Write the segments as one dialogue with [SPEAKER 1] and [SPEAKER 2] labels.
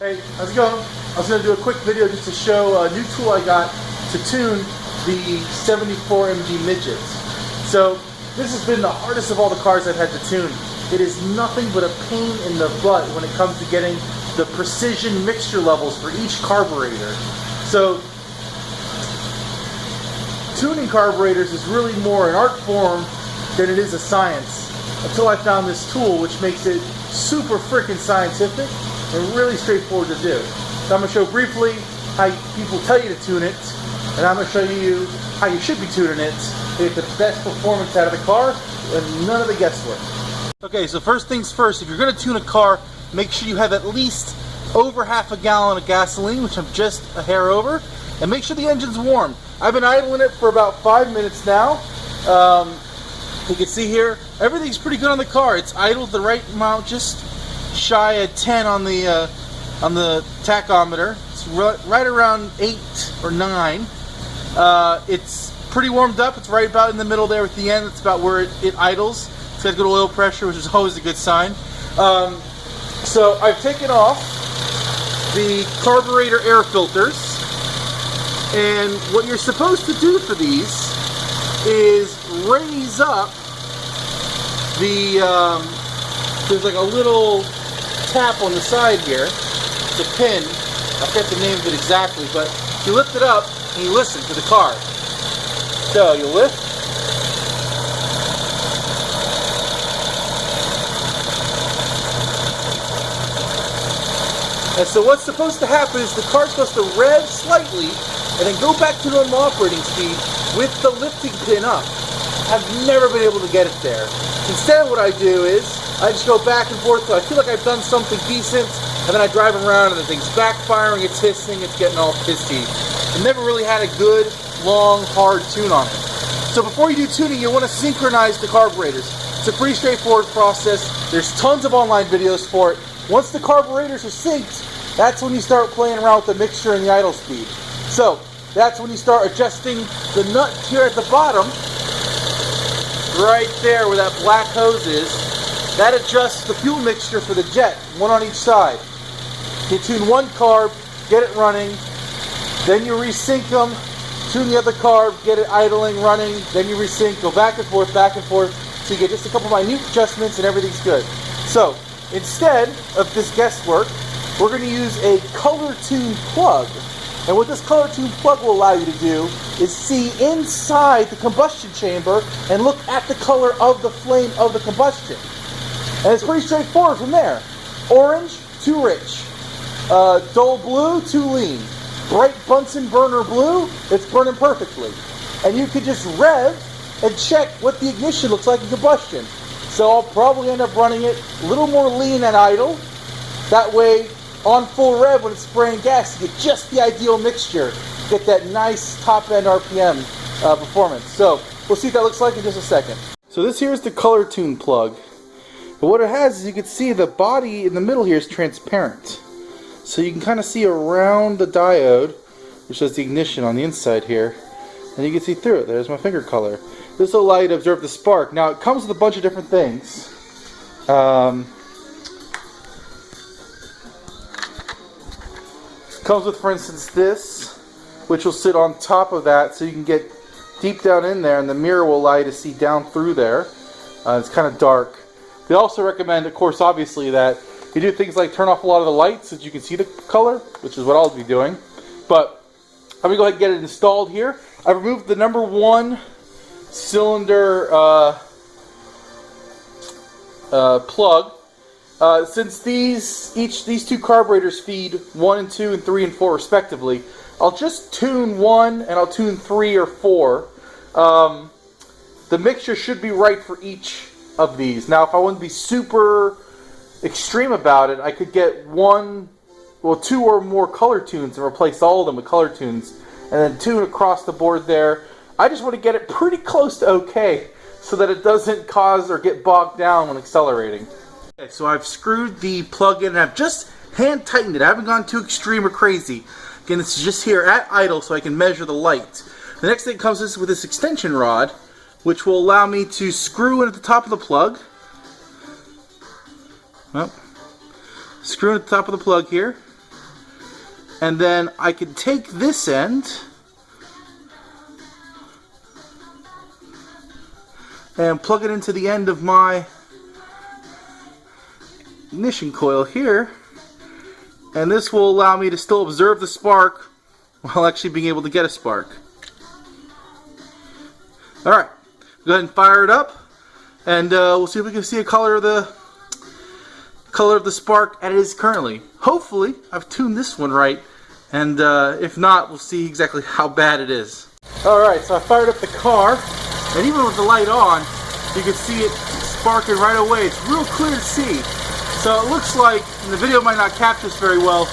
[SPEAKER 1] Hey, how's it going? I was going to do a quick video just to show a new tool I got to tune the 74 MG midgets. So this has been the hardest of all the cars I've had to tune. It is nothing but a pain in the butt when it comes to getting the precision mixture levels for each carburetor. So tuning carburetors is really more an art form than it is a science, until I found this tool which makes it super freaking scientific and really straightforward to do. So I'm going to show briefly how people tell you to tune it, and I'm going to show you how you should be tuning it to get the best performance out of the car and none of the guesswork. Okay, so first things first, if you're going to tune a car, make sure you have at least over half a gallon of gasoline, which I'm just a hair over, and make sure the engine's warm. I've been idling it for about 5 minutes now. You can see here, everything's pretty good on the car. It's idled the right amount, just shy of 10 on the tachometer. It's right around 8 or 9. It's pretty warmed up. It's right about in the middle there at the end. It's about where it idles. It's got good oil pressure, which is always a good sign. So I've taken off the carburetor air filters, and what you're supposed to do for these is raise up the, there's like a little tap on the side here. It's a pin. I forget the name of it exactly, but you lift it up and you listen to the car. So you lift. And so what's supposed to happen is the car's supposed to rev slightly and then go back to normal operating speed with the lifting pin up. I've never been able to get it there. Instead, what I do is I just go back and forth till I feel like I've done something decent, and then I drive around and the thing's backfiring, it's hissing, it's getting all pissy. I've never really had a good, long, hard tune on it. So before you do tuning, you want to synchronize the carburetors. It's a pretty straightforward process. There's tons of online videos for it. Once the carburetors are synced, that's when you start playing around with the mixture and the idle speed. So that's when you start adjusting the nut here at the bottom, right there where that black hose is. That adjusts the fuel mixture for the jet, one on each side. You tune one carb, get it running, then you resync them, tune the other carb, get it idling, running, then you resync, go back and forth, so you get just a couple minute adjustments and everything's good. So instead of this guesswork, we're going to use a color tune plug. And what this color tune plug will allow you to do is see inside the combustion chamber and look at the color of the flame of the combustion. And it's pretty straightforward from there. Orange, too rich. Dull blue, too lean. Bright Bunsen burner blue, it's burning perfectly. And you could just rev and check what the ignition looks like in combustion. So I'll probably end up running it a little more lean and idle. That way, on full rev when it's spraying gas, you get just the ideal mixture. Get that nice top-end RPM performance. So we'll see what that looks like in just a second. So this here is the color tune plug. But what it has is you can see the body in the middle here is transparent. So you can kind of see around the diode, which is the ignition on the inside here, and you can see through it. There's my finger color. This will allow you to observe the spark. Now it comes with a bunch of different things. Comes with, for instance, this, which will sit on top of that, so you can get deep down in there, and the mirror will allow you to see down through there. It's kind of dark. They also recommend, of course, obviously, that you do things like turn off a lot of the lights so that you can see the color, which is what I'll be doing. But I'm going to go ahead and get it installed here. I've removed the number 1 cylinder plug. Since these two carburetors feed 1 and 2 and 3 and 4 respectively, I'll just tune 1 and I'll tune 3 or 4. The mixture should be right for each of these. Now if I want to be super extreme about it, I could get 2 or more color tunes and replace all of them with color tunes and then tune across the board there. I just want to get it pretty close to okay so that it doesn't cause or get bogged down when accelerating. Okay, so I've screwed the plug in and I've just hand tightened it. I haven't gone too extreme or crazy. Again, this is just here at idle so I can measure the light. The next thing comes is with this extension rod, which will allow me to screw in at the top of the plug. Well, screw in at the top of the plug here. And then I can take this end and plug it into the end of my ignition coil here, and this will allow me to still observe the spark while actually being able to get a spark. Alright, go ahead and fire it up, and we'll see if we can see a color of the spark as it is currently. Hopefully I've tuned this one right, and if not, we'll see exactly how bad it is. Alright, so I fired up the car, and even with the light on, you can see it sparking right away. It's real clear to see. So it looks like, and the video might not capture this very well,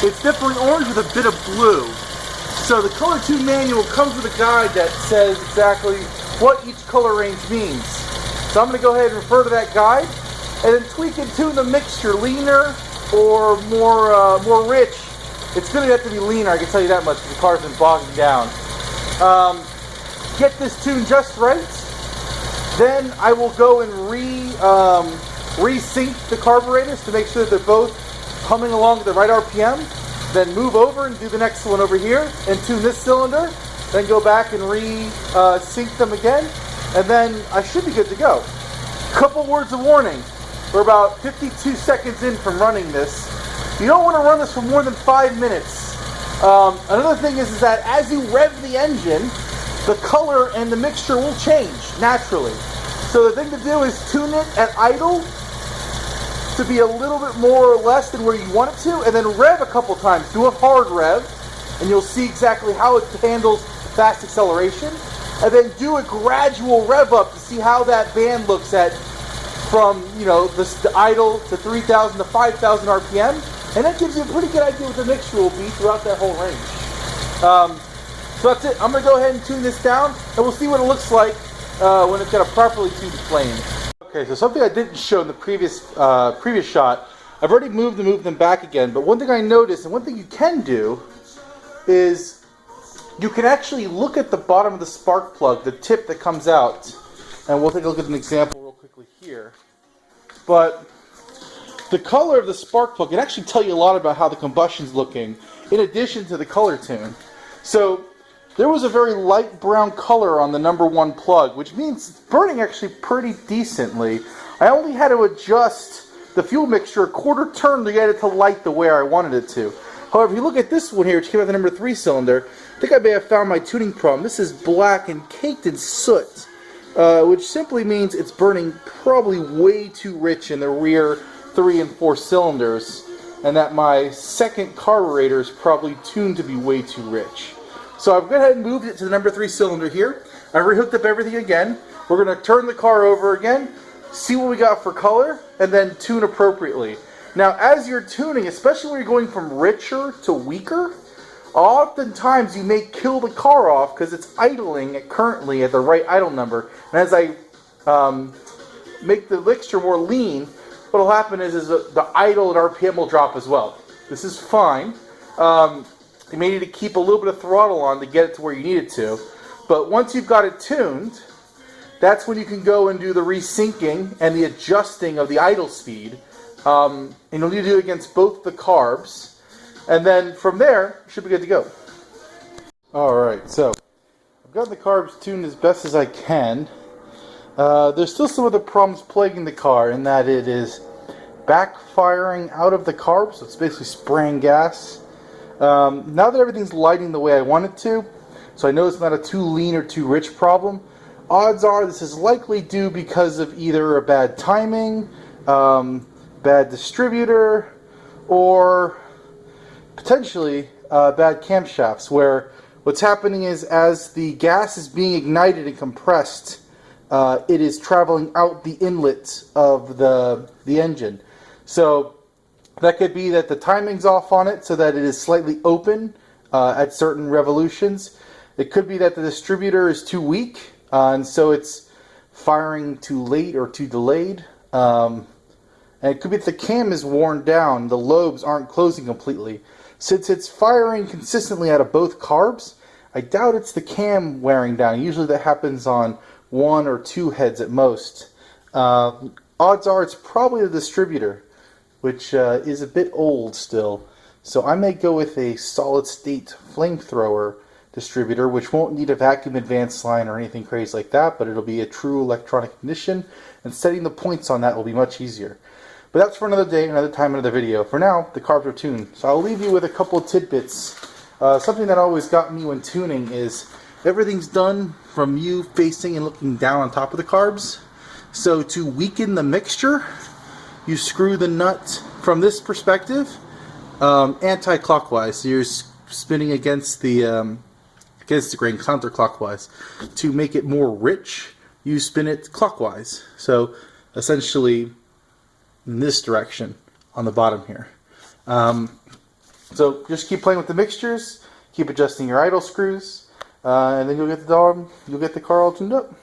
[SPEAKER 1] it's definitely orange with a bit of blue. So the color tune manual comes with a guide that says exactly what each color range means. So I'm going to go ahead and refer to that guide, and then tweak and tune the mixture leaner or more rich. It's going to have to be leaner, I can tell you that much, because the car's been bogging down. Get this tune just right. Then I will go and re-sync the carburetors to make sure that they're both humming along at the right RPM. Then move over and do the next one over here and tune this cylinder. Then go back and re-sync them again. And then I should be good to go. Couple words of warning. We're about 52 seconds in from running this. You don't want to run this for more than 5 minutes. Another thing is that as you rev the engine, the color and the mixture will change naturally. So the thing to do is tune it at idle to be a little bit more or less than where you want it to, and then rev a couple times. Do a hard rev, and you'll see exactly how it handles fast acceleration. And then do a gradual rev up to see how that band looks at from, you know, the idle to 3,000 to 5,000 RPM, and that gives you a pretty good idea what the mixture will be throughout that whole range. So that's it. I'm going to go ahead and tune this down, and we'll see what it looks like when it's got a properly tuned flame. Okay, so something I didn't show in the previous shot, I've already moved them back again, but one thing I noticed, and one thing you can do, is you can actually look at the bottom of the spark plug, the tip that comes out, and we'll take a look at an example real quickly here. But the color of the spark plug can actually tell you a lot about how the combustion's looking, in addition to the color tune. So there was a very light brown color on the #1 plug, which means it's burning actually pretty decently. I only had to adjust the fuel mixture a quarter turn to get it to light the way I wanted it to. However, if you look at this one here, which came out the #3 cylinder, I think I may have found my tuning problem. This is black and caked in soot, which simply means it's burning probably way too rich in the rear 3 and 4 cylinders, and that my second carburetor is probably tuned to be way too rich. So I've gone ahead and moved it to the #3 cylinder here. I've rehooked up everything again. We're going to turn the car over again, see what we got for color, and then tune appropriately. Now, as you're tuning, especially when you're going from richer to weaker, oftentimes you may kill the car off because it's idling currently at the right idle number. And as I make the mixture more lean, what will happen is the idle and RPM will drop as well. This is fine. You may need to keep a little bit of throttle on to get it to where you need it to. But once you've got it tuned, that's when you can go and do the resyncing and the adjusting of the idle speed. And you'll need to do it against both the carbs. And then from there, you should be good to go. Alright, so I've got the carbs tuned as best as I can. There's still some other problems plaguing the car in that it is backfiring out of the carbs, so it's basically spraying gas. Now that everything's lighting the way I want it to, so I know it's not a too lean or too rich problem, odds are this is likely due because of either a bad timing, bad distributor, or potentially bad camshafts, where what's happening is as the gas is being ignited and compressed, it is traveling out the inlet of the engine. So that could be that the timing's off on it so that it is slightly open at certain revolutions. It could be that the distributor is too weak and so it's firing too late or too delayed. And it could be that the cam is worn down, the lobes aren't closing completely. Since it's firing consistently out of both carbs, I doubt it's the cam wearing down. Usually that happens on 1 or 2 heads at most. Odds are it's probably the distributor, which is a bit old still. So I may go with a solid state flamethrower distributor, which won't need a vacuum advance line or anything crazy like that, but it'll be a true electronic ignition, and setting the points on that will be much easier. But that's for another day, another time, another video. For now, the carbs are tuned. So I'll leave you with a couple of tidbits. Something that always got me when tuning is everything's done from you facing and looking down on top of the carbs. So to weaken the mixture, you screw the nut from this perspective anti-clockwise. So you're spinning against the grain counterclockwise. To make it more rich, you spin it clockwise. So essentially in this direction on the bottom here. So just keep playing with the mixtures, keep adjusting your idle screws, and then you'll get the car all tuned up.